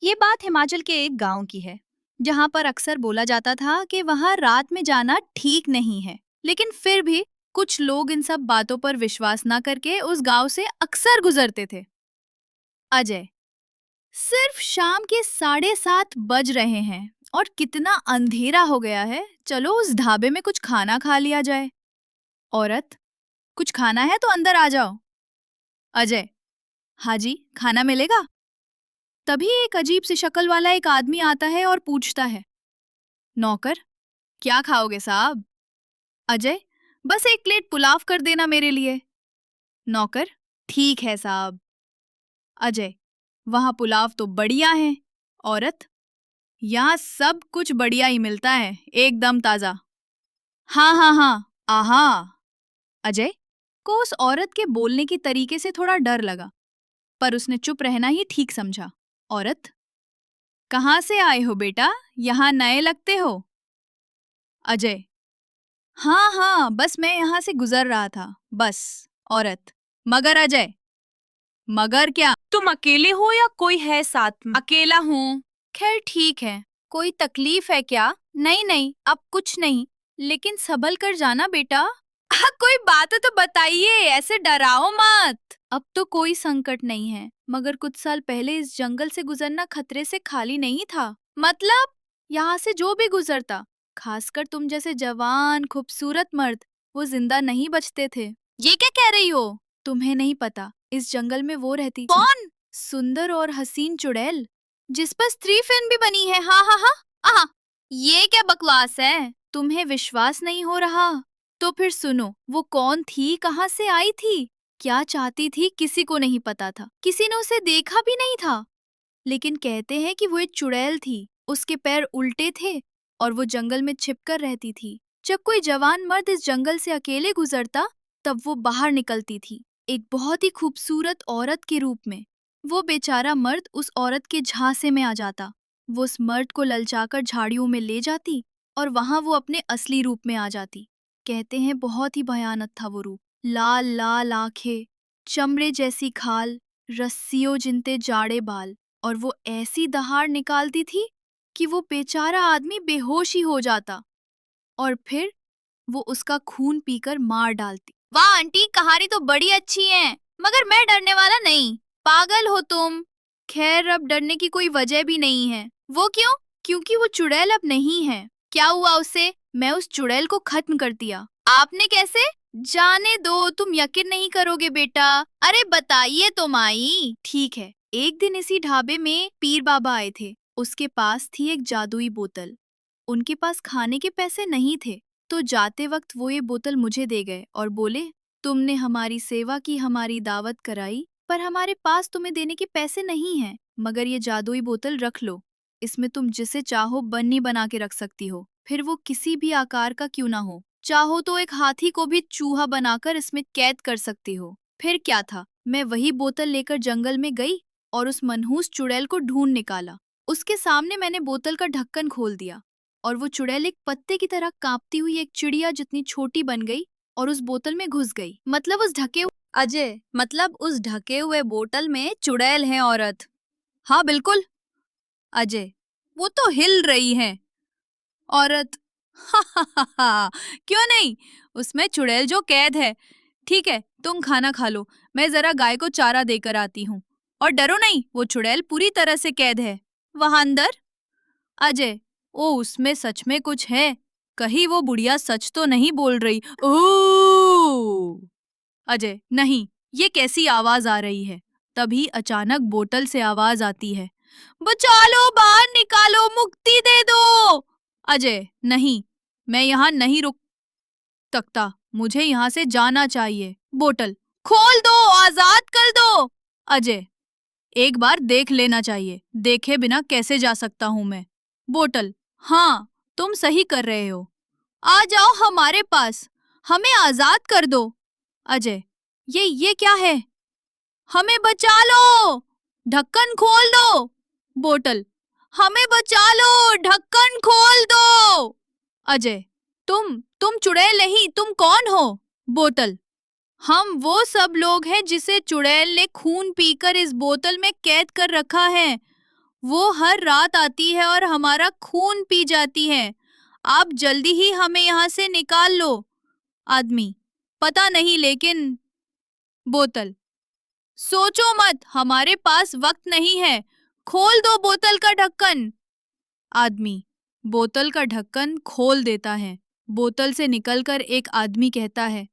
ये बात हिमाचल के एक गांव की है, जहां पर अक्सर बोला जाता था कि वहां रात में जाना ठीक नहीं है। लेकिन फिर भी कुछ लोग इन सब बातों पर विश्वास ना करके उस गांव से अक्सर गुजरते थे। अजय, सिर्फ शाम के 7:30 बज रहे हैं और कितना अंधेरा हो गया है। चलो उस ढाबे में कुछ खाना खा लिया जाए। औरत, कुछ खाना है तो अंदर आ जाओ। अजय, हाँ जी, खाना मिलेगा। तभी एक अजीब सी शक्ल वाला एक आदमी आता है और पूछता है, नौकर, क्या खाओगे साहब? अजय, बस एक प्लेट पुलाव कर देना मेरे लिए। नौकर, ठीक है साहब। अजय, वहाँ पुलाव तो बढ़िया है। औरत, यहाँ सब कुछ बढ़िया ही मिलता है, एकदम ताजा। हाँ हाँ हाँ, आहा। अजय को उस औरत के बोलने के तरीके से थोड़ा डर लगा, पर उसने चुप रहना ही ठीक समझा। औरत, कहाँ से आए हो बेटा? यहाँ नए लगते हो। अजय, हाँ हाँ, बस मैं यहाँ से गुजर रहा था, बस। औरत, मगर अजय, मगर क्या? तुम अकेले हो या कोई है साथ में? अकेला हूँ। खैर ठीक है, कोई तकलीफ है क्या? नहीं नहीं, अब कुछ नहीं, लेकिन संभल कर जाना बेटा। कोई बात है तो बताइए, ऐसे डराओ मत। अब तो कोई संकट नहीं है, मगर कुछ साल पहले इस जंगल से गुजरना खतरे से खाली नहीं था। मतलब यहाँ से जो भी गुजरता, खासकर तुम जैसे जवान खूबसूरत मर्द, वो जिंदा नहीं बचते थे। ये क्या कह रही हो? तुम्हें नहीं पता, इस जंगल में वो रहती। कौन? सुंदर और हसीन चुड़ैल, जिस पर स्त्री फिल्म भी बनी है। हाँ हाँ हाँ। आहा, ये क्या बकवास है? तुम्हें विश्वास नहीं हो रहा? तो फिर सुनो, वो कौन थी, कहाँ से आई थी, क्या चाहती थी, किसी को नहीं पता था। किसी ने उसे देखा भी नहीं था। लेकिन कहते हैं कि वो एक चुड़ैल थी। उसके पैर उल्टे थे और वो जंगल में छिपकर रहती थी। जब कोई जवान मर्द इस जंगल से अकेले गुजरता, तब वो बाहर निकलती थी, एक बहुत ही खूबसूरत औरत के रूप में। वो बेचारा मर्द उस औरत के झांसे में आ जाता। वो उस मर्द को ललचाकर झाड़ियों में ले जाती और वहां वो अपने असली रूप में आ जाती। कहते हैं बहुत ही भयानक था वो रूप। लाल लाल आंखें, चमड़े जैसी खाल, रस्सियों जिनते जाड़े बाल, और वो ऐसी दहाड़ निकालती थी कि वो बेचारा आदमी बेहोश ही हो जाता, और फिर वो उसका खून पीकर मार डालती। वाह आंटी, कहानी तो बड़ी अच्छी है, मगर मैं डरने वाला नहीं। पागल हो तुम। खैर, अब डरने की कोई वजह भी नहीं है। वो क्यों? क्योंकि वो चुड़ैल अब नहीं है। क्या हुआ उसे? मैं उस चुड़ैल को खत्म कर दिया। आपने कैसे? जाने दो, तुम यकीन नहीं करोगे बेटा। अरे बताइए तो माई। ठीक है, एक दिन इसी ढाबे में पीर बाबा आए थे। उसके पास थी एक जादुई बोतल। उनके पास खाने के पैसे नहीं थे, तो जाते वक्त वो ये बोतल मुझे दे गए और बोले, तुमने हमारी सेवा की, हमारी दावत कराई, पर हमारे पास तुम्हें देने के पैसे नहीं हैं, मगर ये जादुई बोतल रख लो। इसमें तुम जिसे चाहो बन्नी बना के रख सकती हो, फिर वो किसी भी आकार का क्यों ना हो। चाहो तो एक हाथी को भी चूहा बनाकर इसमें कैद कर सकती हो। फिर क्या था, मैं वही बोतल लेकर जंगल में गई और उस मनहूस चुड़ैल को ढूंढ निकाला। उसके सामने मैंने बोतल का ढक्कन खोल दिया और वो चुड़ैल एक पत्ते की तरह कांपती हुई एक चिड़िया जितनी छोटी बन गई और उस बोतल में घुस गई। मतलब उस ढके अजय, मतलब उस ढके हुए बोतल में चुड़ैल है औरत। हाँ बिल्कुल। अजय, वो तो हिल रही है। औरत, हा हा हा हा, क्यों नहीं, उसमें चुड़ैल जो कैद है। ठीक है, तुम खाना खा लो, मैं जरा गाय को चारा देकर आती हूँ। और डरो नहीं, वो चुड़ैल पूरी तरह से कैद है वहां अंदर। अजय, ओ उसमें सच में कुछ है, कहीं वो बुढ़िया सच तो नहीं बोल रही। ओह! अजय, नहीं, ये कैसी आवाज आ रही है? तभी अचानक बोतल से आवाज आती है, बचा लो, बाहर निकालो, मुक्ति दे दो। अजय, नहीं, मैं यहाँ नहीं रुक सकता, मुझे यहाँ से जाना चाहिए। बोतल खोल दो, आजाद कर दो। अजय, एक बार देख लेना चाहिए, देखे बिना कैसे जा सकता हूँ मैं। बोतल, हाँ, तुम सही कर रहे हो, आ जाओ हमारे पास, हमें आजाद कर दो। अजय, ये क्या है? हमें बचा लो, ढक्कन खोल दो। बोतल, हमें बचा लो, ढक्कन खोल दो। अजय, तुम चुड़ैल नहीं, तुम कौन हो? बोतल, हम वो सब लोग हैं जिसे चुड़ैल ने खून पीकर इस बोतल में कैद कर रखा है। वो हर रात आती है और हमारा खून पी जाती है। आप जल्दी ही हमें यहाँ से निकाल लो। आदमी, पता नहीं लेकिन बोतल, सोचो मत, हमारे पास वक्त नहीं है। खोल दो बोतल का ढक्कन। आदमी बोतल का ढक्कन खोल देता है। बोतल से निकलकर एक आदमी कहता है,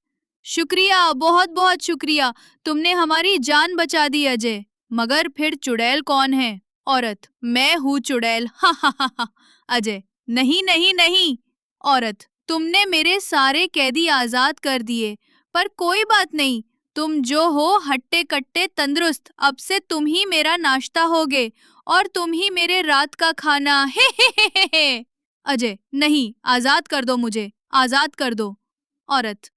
शुक्रिया, बहुत बहुत शुक्रिया, तुमने हमारी जान बचा दी अजय। मगर फिर चुड़ैल कौन है? औरत, मैं हूँ चुड़ैल। हा हा हा हा। अजय, नहीं नहीं नहीं। औरत, तुमने मेरे सारे कैदी आजाद कर दिए, पर कोई बात नहीं, तुम जो हो हट्टे कट्टे तंदुरुस्त, अब से तुम ही मेरा नाश्ता होगे और तुम ही मेरे रात का खाना। हे। अजय, नहीं, आजाद कर दो मुझे, आजाद कर दो। औरत,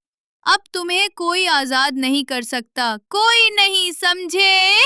अब तुम्हें कोई आजाद नहीं कर सकता, कोई नहीं, समझे?